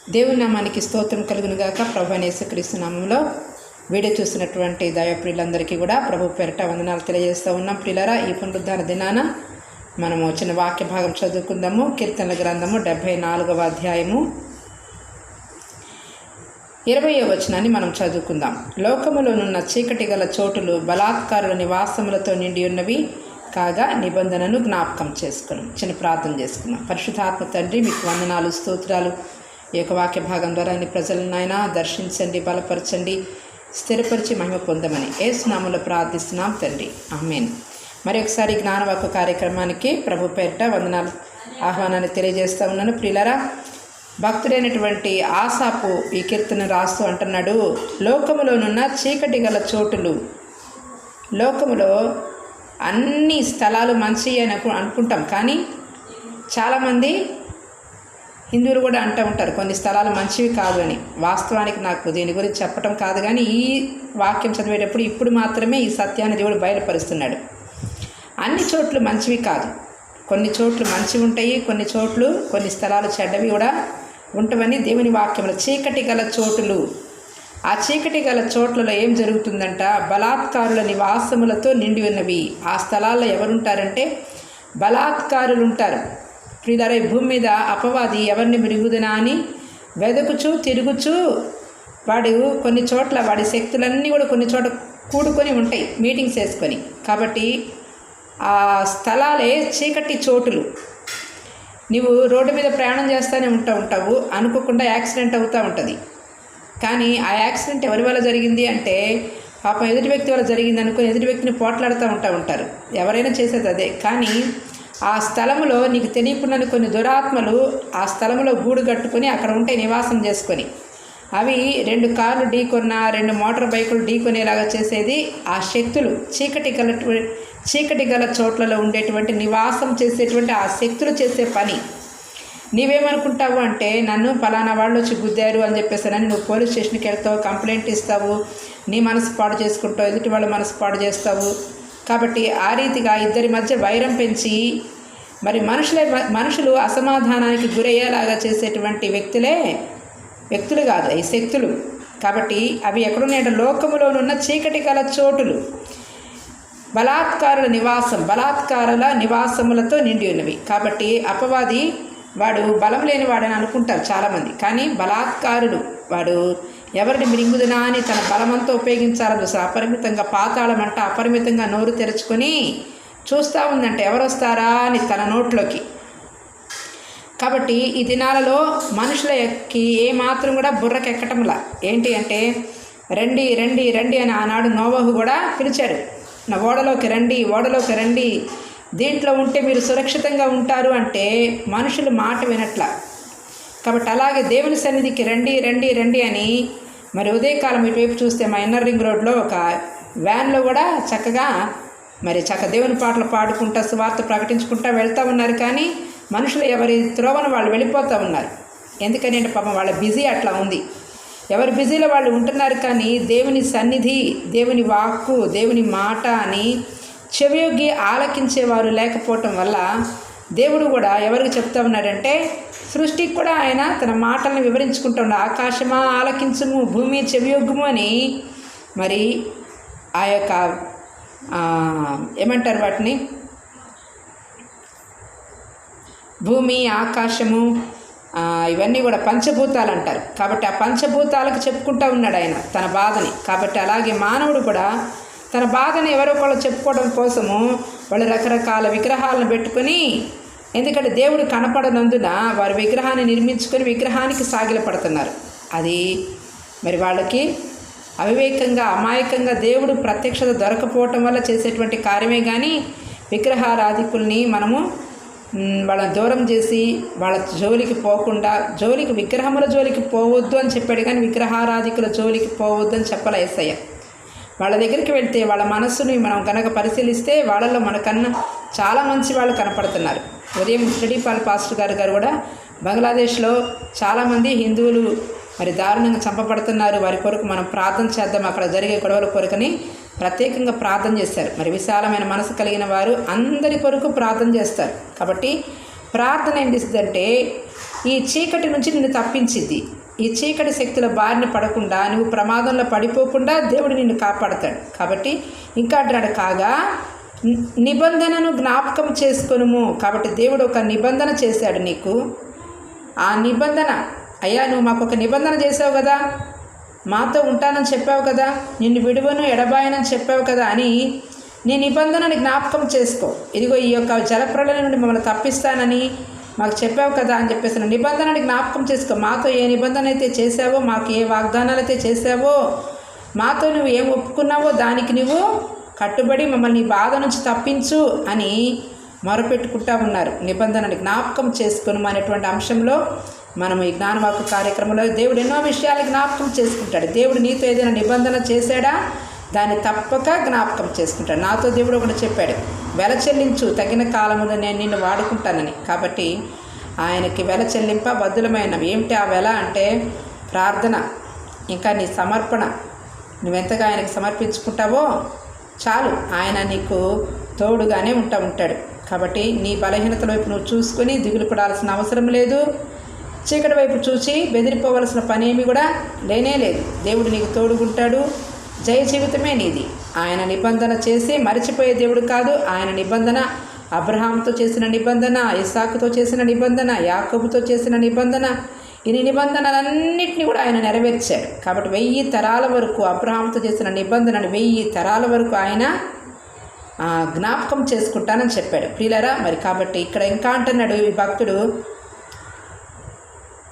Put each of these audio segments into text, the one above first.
దేవుని నామానికి స్తోత్రం కలుగును గాక. ప్రభువైన యేసుక్రీస్తు నామంలో వీడియో చూసినటువంటి దైవ ప్రియులందరికీ కూడా ప్రభు పేరిట వందనాలు తెలియజేస్తూ ఉన్నాం. ప్రియులారా, ఈ పునరుద్ధాన దినాన మనము చిన్న వాక్య భాగం చదువుకుందాము. కీర్తనల గ్రంథము 74వ అధ్యాయము 20వ వచనాన్ని మనం చదువుకుందాం. లోకములోనున్న చీకటి గల చోటులు బలాత్కారుల నివాసములతో నిండి ఉన్నవి కాగా నిబంధనను జ్ఞాపకం చేసుకున్నాం. చిన్న ప్రార్థన చేసుకున్నాం. పరిశుద్ధాత్మ తండ్రి, మీకు వందనాలు, స్తోత్రాలు. ఈ యొక్క వాక్య భాగం ద్వారా నీ ప్రజలను ఆయన దర్శించండి, బలపరచండి, స్థిరపరిచి మహిమ పొందమని యేసు నామములో ప్రార్థిస్తున్నాం తండ్రి, ఆమేన్. మరి ఒకసారి జ్ఞానవాక్య కార్యక్రమానికి ప్రభు పేరిట వందనాలు ఆహ్వానాన్ని తెలియజేస్తూ ఉన్నాను. ప్రియులారా, భక్తుడైనటువంటి ఆసాపు ఈ కీర్తన రాస్తూ అంటున్నాడు, లోకములోనున్న చీకటి గల చోటులు. లోకములో అన్ని స్థలాలు మంచి అని అనుకుంటాం, కానీ చాలామంది హిందువులు కూడా అంటూ ఉంటారు కొన్ని స్థలాలు మంచివి కాదు అని. వాస్తవానికి నాకు దీని గురించి చెప్పటం కాదు, కానీ ఈ వాక్యం చదివేటప్పుడు ఇప్పుడు మాత్రమే ఈ సత్యాన్ని దేవుడు బయలుపరుస్తున్నాడు. అన్ని చోట్ల మంచివి కాదు, కొన్ని చోట్ల మంచివి ఉంటాయి, కొన్ని స్థలాలు చెడ్డవి కూడా ఉంటావని దేవుని వాక్యంలో. చీకటి గల చోటులు, ఆ చీకటి గల చోట్లలో ఏం జరుగుతుందంట? బలాత్కారుల నివాసములతో నిండి ఉన్నవి. ఆ స్థలాల్లో ఎవరుంటారంటే బలాత్కారులు ఉంటారు. ప్రియులారా, ఈ భూమి మీద అపవాది ఎవరిని మృగుదనా అని వెదకుచూ తిరుగుచూ వాడు కొన్ని చోట్ల వాడి శక్తులన్నీ కూడా కొన్ని చోట్ల కూడుకొని ఉంటాయి, మీటింగ్స్ వేసుకొని. కాబట్టి ఆ స్థలాలే చీకటి చోటులు. నీవు రోడ్డు మీద ప్రయాణం చేస్తూనే ఉంటావు, అనుకోకుండా యాక్సిడెంట్ అవుతూ ఉంటుంది. కానీ ఆ యాక్సిడెంట్ ఎవరి వల్ల జరిగింది అంటే పాపం ఎదుటి వ్యక్తి వల్ల జరిగింది అనుకుని ఎదుటి వ్యక్తిని పోట్లాడుతూ ఉంటారు. ఎవరైనా చేసేది అదే. కానీ ఆ స్థలంలో నీకు తెలియకుండా కొన్ని దురాత్మలు ఆ స్థలంలో గూడు కట్టుకొని అక్కడ ఉంటే నివాసం చేసుకొని, అవి 2 కార్లు ఢీకొన్నా 2 మోటార్ బైకులు ఢీకొనేలాగా చేసేది ఆ శక్తులు. చీకటి గల చోట్లలో ఉండేటువంటి నివాసం చేసేటువంటి ఆ శక్తులు చేసే పని. నీవేమనుకుంటావు అంటే నన్ను పలానా వాళ్ళు వచ్చి గుద్దారు అని చెప్పేసానని నువ్వు పోలీస్ స్టేషన్కి వెళ్తావు, కంప్లైంట్ ఇస్తావు, నీ మనసు పాడు చేసుకుంటావు, ఎదుటి వాళ్ళ మనసు పాడు చేస్తావు. కాబట్టి ఆ రీతిగా ఇద్దరి మధ్య వైరం పెంచి మరి మనుషులు అసమాధానానికి గురయ్యేలాగా చేసేటువంటి వ్యక్తులు కాదు ఈ శక్తులు. కాబట్టి అవి ఎక్కడున్నాయంటే లోకములోనున్న చీకటి గల చోటులు, బలాత్కారుల నివాసములతో నిండి ఉన్నవి. కాబట్టి అపవాది వాడు బలం లేని వాడని అనుకుంటారు చాలామంది, కానీ బలాత్కారులు వాడు ఎవరిని మృంగుదనా అని తన బలమంతా ఉపయోగించాలని చూస్తారు. అపరిమితంగా పాతాళం అంట అపరిమితంగా నోరు తెరుచుకొని చూస్తూ ఉందంట ఎవరు వస్తారా అని తన నోట్లోకి. కాబట్టి ఈ దినాలలో మనుషులకి ఏమాత్రం కూడా బుర్రకెక్కటంలా. ఏంటి అంటే రండి రండి రండి అని ఆనాడు నోవహు కూడా పిలిచాడు, నా ఓడలోకి రండి, దీంట్లో ఉంటే మీరు సురక్షితంగా ఉంటారు అంటే మనుషులు మాట వినట్ల. కాబట్టి అలాగే దేవుని సన్నిధికి రండి రండి రండి అని మరి ఉదయకాలం ఇటువైపు చూస్తే మా ఇన్నర్ రింగ్ రోడ్లో ఒక వ్యాన్లో కూడా చక్కగా దేవుని పాటలు పాడుకుంటా సువార్త ప్రకటించుకుంటా వెళ్తూ ఉన్నారు. కానీ మనుషులు ఎవరి త్రోవన వాళ్ళు వెళ్ళిపోతూ ఉన్నారు. ఎందుకని అంటే పాపం వాళ్ళ బిజీ అట్లా ఉంది, ఎవరి బిజీలో వాళ్ళు ఉంటున్నారు. కానీ దేవుని సన్నిధి, దేవుని వాక్కు, దేవుని మాట అని చెవియొగ్గి ఆలకించేవారు లేకపోవటం వల్ల దేవుడు కూడా ఎవరికి చెప్తా ఉన్నాడంటే సృష్టికి కూడా ఆయన తన మాటలను వివరించుకుంటూ ఉన్నాడు. ఆకాశమా ఆలకించుము, భూమి చెవియొగ్గుము అని. మరి ఆ యొక్క ఏమంటారు వాటిని, భూమి ఆకాశము ఇవన్నీ కూడా పంచభూతాలు అంటారు. కాబట్టి ఆ పంచభూతాలకు చెప్పుకుంటూ ఉన్నాడు ఆయన తన బాధని. కాబట్టి అలాగే మానవుడు కూడా తన బాధని ఎవరో ఒకళ్ళు చెప్పుకోవడం కోసము వాళ్ళు రకరకాల విగ్రహాలను పెట్టుకొని, ఎందుకంటే దేవుడు కనపడనందున వారు విగ్రహాన్ని నిర్మించుకొని విగ్రహానికి సాగిలపడుతున్నారు. అది మరి వాళ్ళకి అవివేకంగా అమాయకంగా దేవుడు ప్రత్యక్షత దొరకపోవటం వల్ల చేసేటువంటి కార్యమే. కానీ విగ్రహారాధికుల్ని మనము వాళ్ళని దూరం చేసి వాళ్ళ జోలికి పోకుండా, విగ్రహముల జోలికి పోవద్దు అని చెప్పాడు, కానీ విగ్రహారాధికుల జోలికి పోవద్దు అని చెప్పలే యేసయ్య. వాళ్ళ దగ్గరికి వెళ్తే వాళ్ళ మనస్సుని మనం కనుక పరిశీలిస్తే వాళ్ళలో మనకన్నా చాలా మంచి వాళ్ళు కనపడుతున్నారు. ఉదయం స్టడీపాల్ పాస్టర్ గారు కూడా బంగ్లాదేశ్లో చాలామంది హిందువులు మరి దారుణంగా చంపబడుతున్నారు, వారి కొరకు మనం ప్రార్థన చేద్దాం, అక్కడ జరిగే గొడవల కొరకని ప్రత్యేకంగా ప్రార్థన చేశారు. మరి విశాలమైన మనసు కలిగిన వారు అందరి కొరకు ప్రార్థన చేస్తారు. కాబట్టి ప్రార్థన ఏం చేస్తుందంటే ఈ చీకటి నుంచి నిన్ను తప్పించిద్ది. ఈ చీకటి శక్తుల బారిన పడకుండా, నువ్వు ప్రమాదంలో పడిపోకుండా దేవుడు నిన్ను కాపాడతాడు. కాబట్టి ఇంకా అంటున్నాడు, కాగా నిబంధనను జ్ఞాపకం చేసుకొనుము. కాబట్టి దేవుడు ఒక నిబంధన చేశాడు నీకు. ఆ నిబంధన, అయ్యా నువ్వు మాకు ఒక నిబంధన చేసావు కదా, మాతో ఉంటానని చెప్పావు కదా, నిన్ను విడువను ఎడబాయనని చెప్పావు కదా అని నీ నిబంధనని జ్ఞాపకం చేసుకో. ఇదిగో ఈ యొక్క జలప్రళయం నుండి మమ్మల్ని తప్పిస్తానని మాకు చెప్పావు కదా అని చెప్పేసి నిబంధనని జ్ఞాపకం చేసుకో. మాతో ఏ నిబంధన అయితే చేసావో, మాకు ఏ వాగ్దానాలు అయితే చేసావో, మాతో నువ్వు ఏం ఒప్పుకున్నావో దానికి నువ్వు కట్టుబడి మమ్మల్ని బాధ నుంచి తప్పించు అని మొరపెట్టుకుంటా ఉన్నారు. నిబంధనని జ్ఞాపకం చేసుకుని అనేటువంటి అంశంలో మనం ఈ జ్ఞానవాక్కు కార్యక్రమంలో దేవుడు ఎన్నో విషయాలు జ్ఞాపకం చేసుకుంటాడు. దేవుడు నీతో ఏదైనా నిబంధన చేశాడా, దాన్ని తప్పక జ్ఞాపకం చేసుకుంటాడు. నాతో దేవుడు ఒకటి చెప్పాడు, వెల చెల్లించు, తగిన కాలములో నేను నిన్ను వాడుకుంటానని. కాబట్టి ఆయనకి వెల చెల్లింప బద్దులమైనవి. ఏమిటి ఆ వెల అంటే ప్రార్థన, ఇంకా నీ సమర్పణ. నువ్వెంతగా ఆయనకి సమర్పించుకుంటావో చాలు, ఆయన నీకు తోడుగానే ఉంటాడు. కాబట్టి నీ బలహీనతల వైపు నువ్వు చూసుకొని దిగులు పడాల్సిన అవసరం లేదు. చీకటి వైపు చూసి బెదిరిపోవలసిన పని ఏమి కూడా లేనే లేదు. దేవుడు నీకు తోడుగుంటాడు. జయ జీవితమే నీది. ఆయన నిబంధన చేసి మరిచిపోయే దేవుడు కాదు. ఆయన నిబంధన అబ్రహాంతో చేసిన నిబంధన, ఇస్సాకుతో చేసిన నిబంధన, యాకోబుతో చేసిన నిబంధన, ఈ నిబంధనలన్నింటినీ కూడా ఆయన నెరవేర్చాడు. కాబట్టి 1000 తరాల వరకు అబ్రహాంతో చేసిన నిబంధనను 1000 తరాల వరకు ఆయన జ్ఞాపకం చేసుకుంటానని చెప్పాడు. ప్రియులారా, మరి కాబట్టి ఇక్కడ ఇంకా అంటున్నాడు ఈ భక్తుడు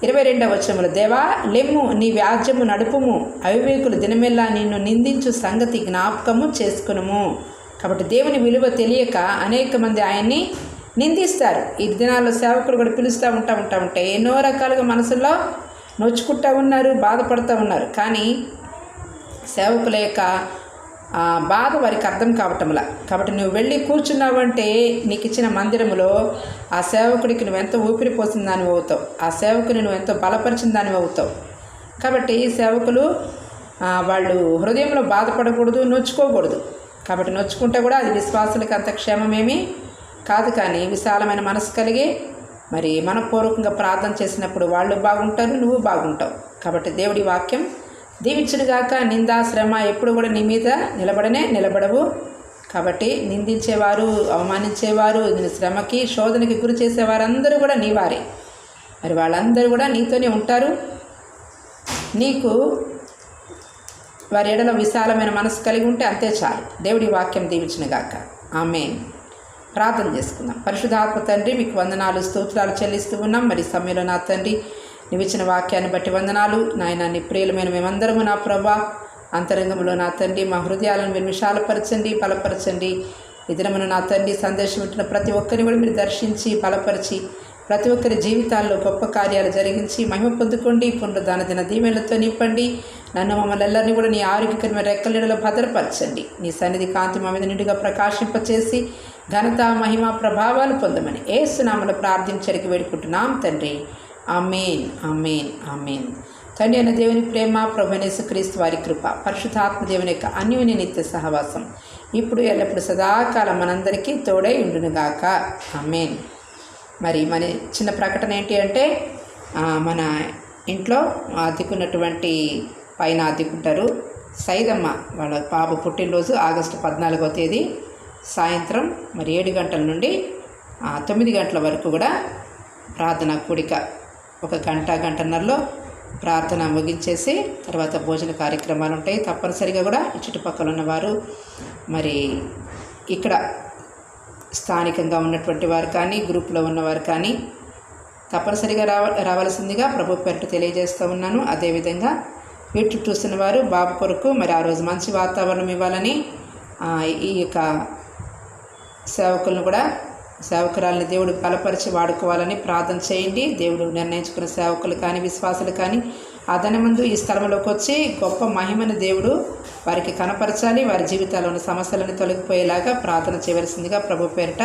22వ వచనములో, దేవా లెమ్ము, నీ వ్యాజ్యము నడుపుము, అవివేకులు దినమెల్లా నిన్ను నిందించు సంగతి జ్ఞాపకము చేసుకునుము. కాబట్టి దేవుని విలువ తెలియక అనేక మంది ఆయన్ని నిందిస్తారు. ఈ దినాల్లో సేవకులు కూడా పిలుస్తూ ఉంటే ఎన్నో రకాలుగా మనసులో నొచ్చుకుంటూ ఉన్నారు, బాధపడుతూ ఉన్నారు. కానీ సేవకుల యొక్క బాధ వారికి అర్థం కావటంలా. కాబట్టి నువ్వు వెళ్ళి కూర్చున్నావంటే నీకు ఇచ్చిన మందిరములో ఆ సేవకుడికి నువ్వు ఎంతో ఊపిరి పోసిన దానివి అవుతావు, ఆ సేవకుని నువ్వు ఎంతో బలపరిచిన దానివి అవుతావు. కాబట్టి సేవకులు వాళ్ళు హృదయంలో బాధపడకూడదు, నొచ్చుకోకూడదు. కాబట్టి నొచ్చుకుంటే కూడా అది విశ్వాసులకు అంత క్షేమమేమీ కాదు. కానీ విశాలమైన మనసు కలిగి మరి మనపూర్వకంగా ప్రార్థన చేసినప్పుడు వాళ్ళు బాగుంటారు, నువ్వు బాగుంటావు. కాబట్టి దేవుడి వాక్యం దీవించునుగాక. నిందా శ్రమ ఎప్పుడు కూడా నీ మీద నిలబడవు. కాబట్టి నిందించేవారు, అవమానించేవారు, శ్రమకి శోధనకి గురి చేసేవారందరూ కూడా నీ వారే. మరి వాళ్ళందరూ కూడా నీతోనే ఉంటారు. నీకు వారి ఎడల విశాలమైన మనసు కలిగి ఉంటే అంతే చాలు. దేవుడి వాక్యం దీవించునుగాక. ఆమేన్. ప్రార్థన చేసుకుందాం. పరిశుద్ధాత్మ తండ్రి, మీకు వందనాలు, స్తోత్రాలు చెల్లిస్తూ ఉన్నాం. మరి సమయంలో నా తండ్రి, నువ్వు ఇచ్చిన వాక్యాన్ని బట్టి వందనాలు నాయన. నీ ప్రియులమైన మేమందరము నా ప్రభా అంతరంగంలో నా తండ్రి మా హృదయాలను మీరు విశాలపరచండి, బలపరచండి. ఈ దినమున నా తండ్రి సందేశం వింటున్న ప్రతి ఒక్కరిని కూడా మీరు దర్శించి బలపరిచి ప్రతి ఒక్కరి జీవితాల్లో గొప్ప కార్యాలు జరిగించి మహిమ పొందుకోండి. పునరుద్ధాన దిన దీవెనలతో నింపండి. నన్ను మమ్మల్ని అందరినీ కూడా నీ ఆరోగ్యకరమైన రెక్కల నీడలో భద్రపరచండి. నీ సన్నిధి కాంతి మా మీద నిండుగా ప్రకాశింపచేసి ఘనత, మహిమ, ప్రభావాలు పొందమని యేసు నామములో ప్రార్థించడానికి వేడుకుంటున్నాం తండ్రి. ఆమేన్, ఆమేన్, ఆమేన్. తండ్రి అయిన దేవుని ప్రేమ, ప్రభువైన యేసుక్రీస్తు వారి కృప, పరిశుద్ధాత్మ దేవుని యొక్క అన్యోన్య నిత్య సహవాసం ఇప్పుడు ఎల్లప్పుడు సదాకాలం మనందరికీ తోడై ఉండునుగాక. ఆమేన్. మరి మన చిన్న ప్రకటన ఏంటి అంటే, మన ఇంట్లో అద్దెకున్నటువంటి పైన అద్దెకుంటారు సైదమ్మ వాళ్ళ పాప పుట్టినరోజు ఆగస్టు 14వ తేదీ సాయంత్రం మరి 7 గంటల నుండి 9 గంటల వరకు కూడా ప్రార్థన కూడిక, 1 గంట గంటన్నరలో ప్రార్థన ముగించేసి తర్వాత భోజన కార్యక్రమాలు ఉంటాయి. తప్పనిసరిగా కూడా చుట్టుపక్కల ఉన్నవారు మరి ఇక్కడ స్థానికంగా ఉన్నటువంటి వారు కానీ గ్రూప్లో ఉన్నవారు కానీ తప్పనిసరిగా రావాల్సిందిగా ప్రభు పేరిట తెలియజేస్తూ ఉన్నాను. అదేవిధంగా యూట్యూబ్ చూస్తున్న వారు బాబు కొరకు మరి ఆ రోజు మంచి వాతావరణం ఇవ్వాలని ఈ యొక్క సేవకులను కూడా సేవకురాలని దేవుడు బలపరిచి వాడుకోవాలని ప్రార్థన చేయండి. దేవుడు నిర్ణయించుకున్న సేవకులు కానీ విశ్వాసులు కానీ ఆ ధనమందు ఈ స్థలంలోకి వచ్చి గొప్ప మహిమను దేవుడు వారికి కనపరచాలి. వారి జీవితాల్లో ఉన్న సమస్యలను తొలగిపోయేలాగా ప్రార్థన చేయవలసిందిగా ప్రభు పేరిట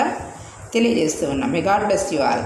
తెలియజేస్తూ ఉన్నాం. May God bless you all.